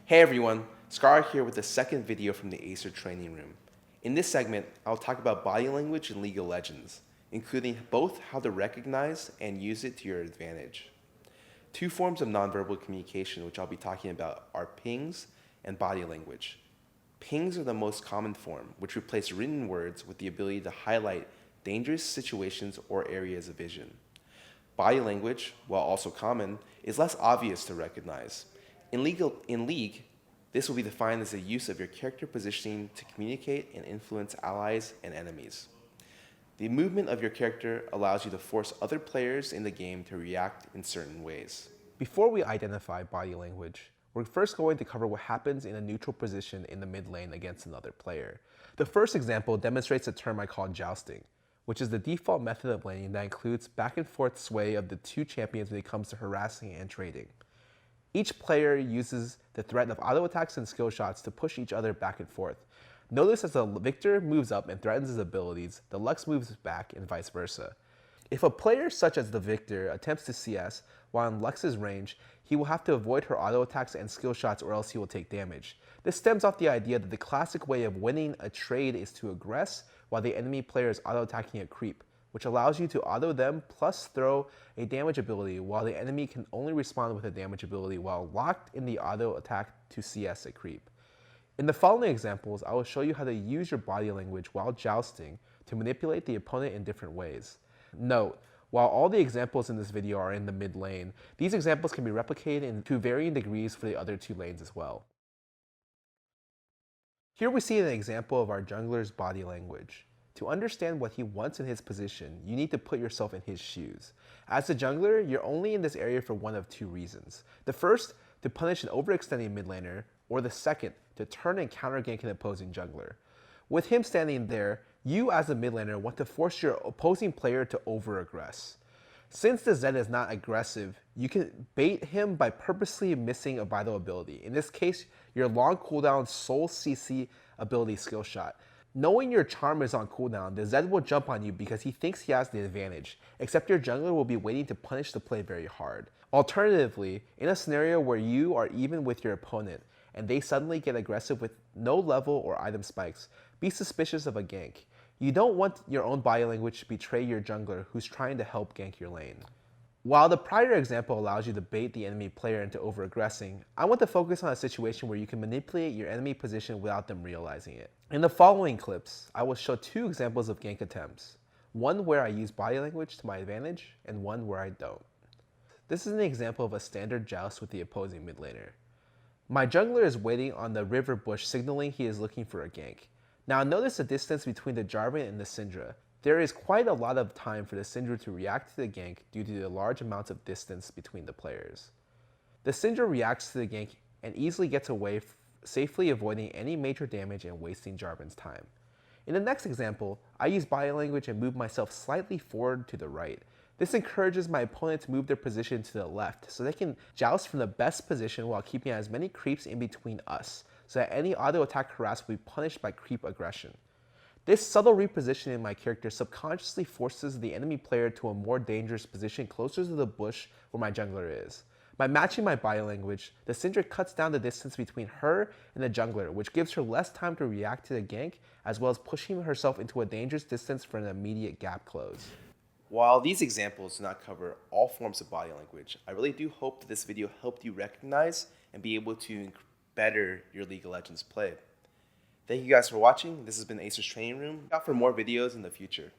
Hey everyone, Scarra here with the second video from the Acer training room. In this segment, I'll talk about body language in League of Legends, including both how to recognize and use it to your advantage. Two forms of nonverbal communication which I'll be talking about are pings and body language. Pings are the most common form, which replace written words with the ability to highlight dangerous situations or areas of vision. Body language, while also common, is less obvious to recognize. In League, this will be defined as the use of your character positioning to communicate and influence allies and enemies. The movement of your character allows you to force other players in the game to react in certain ways. Before we identify body language, we're first going to cover what happens in a neutral position in the mid lane against another player. The first example demonstrates a term I call jousting, which is the default method of laning that includes back and forth sway of the two champions when it comes to harassing and trading. Each player uses the threat of auto attacks and skill shots to push each other back and forth. Notice as the Victor moves up and threatens his abilities, the Lux moves back and vice versa. If a player such as the Victor attempts to CS while in Lux's range, he will have to avoid her auto attacks and skill shots or else he will take damage. This stems off the idea that the classic way of winning a trade is to aggress while the enemy player is auto attacking a creep, which allows you to auto them plus throw a damage ability while the enemy can only respond with a damage ability while locked in the auto attack to CS a creep. In the following examples, I will show you how to use your body language while jousting to manipulate the opponent in different ways. Note, while all the examples in this video are in the mid lane, these examples can be replicated to varying degrees for the other two lanes as well. Here we see an example of our jungler's body language. To understand what he wants in his position, you need to put yourself in his shoes. As a jungler, you're only in this area for one of two reasons. The first, to punish an overextending mid laner, or the second, to turn and counter gank an opposing jungler. With him standing there, you as a mid laner want to force your opposing player to over-aggress. Since the Zed is not aggressive, you can bait him by purposely missing a vital ability. In this case, your long cooldown Soul CC ability skill shot. Knowing your charm is on cooldown, the Zed will jump on you because he thinks he has the advantage, except your jungler will be waiting to punish the play very hard. Alternatively, in a scenario where you are even with your opponent, and they suddenly get aggressive with no level or item spikes, be suspicious of a gank. You don't want your own body language to betray your jungler who's trying to help gank your lane. While the prior example allows you to bait the enemy player into over-aggressing, I want to focus on a situation where you can manipulate your enemy position without them realizing it. In the following clips, I will show two examples of gank attempts. One where I use body language to my advantage, and one where I don't. This is an example of a standard joust with the opposing mid laner. My jungler is waiting on the river bush signaling he is looking for a gank. Now notice the distance between the Jarvan and the Syndra. There is quite a lot of time for the Syndra to react to the gank due to the large amounts of distance between the players. The Syndra reacts to the gank and easily gets away, safely avoiding any major damage and wasting Jarvan's time. In the next example, I use body language and move myself slightly forward to the right. This encourages my opponent to move their position to the left so they can joust from the best position while keeping as many creeps in between us, so that any auto attack harass will be punished by creep aggression. This subtle repositioning in my character subconsciously forces the enemy player to a more dangerous position closer to the bush where my jungler is. By matching my body language, the Syndra cuts down the distance between her and the jungler, which gives her less time to react to the gank, as well as pushing herself into a dangerous distance for an immediate gap close. While these examples do not cover all forms of body language, I really do hope that this video helped you recognize and be able to better your League of Legends play. Thank you guys for watching. This has been Acer's Training Room. Look out for more videos in the future.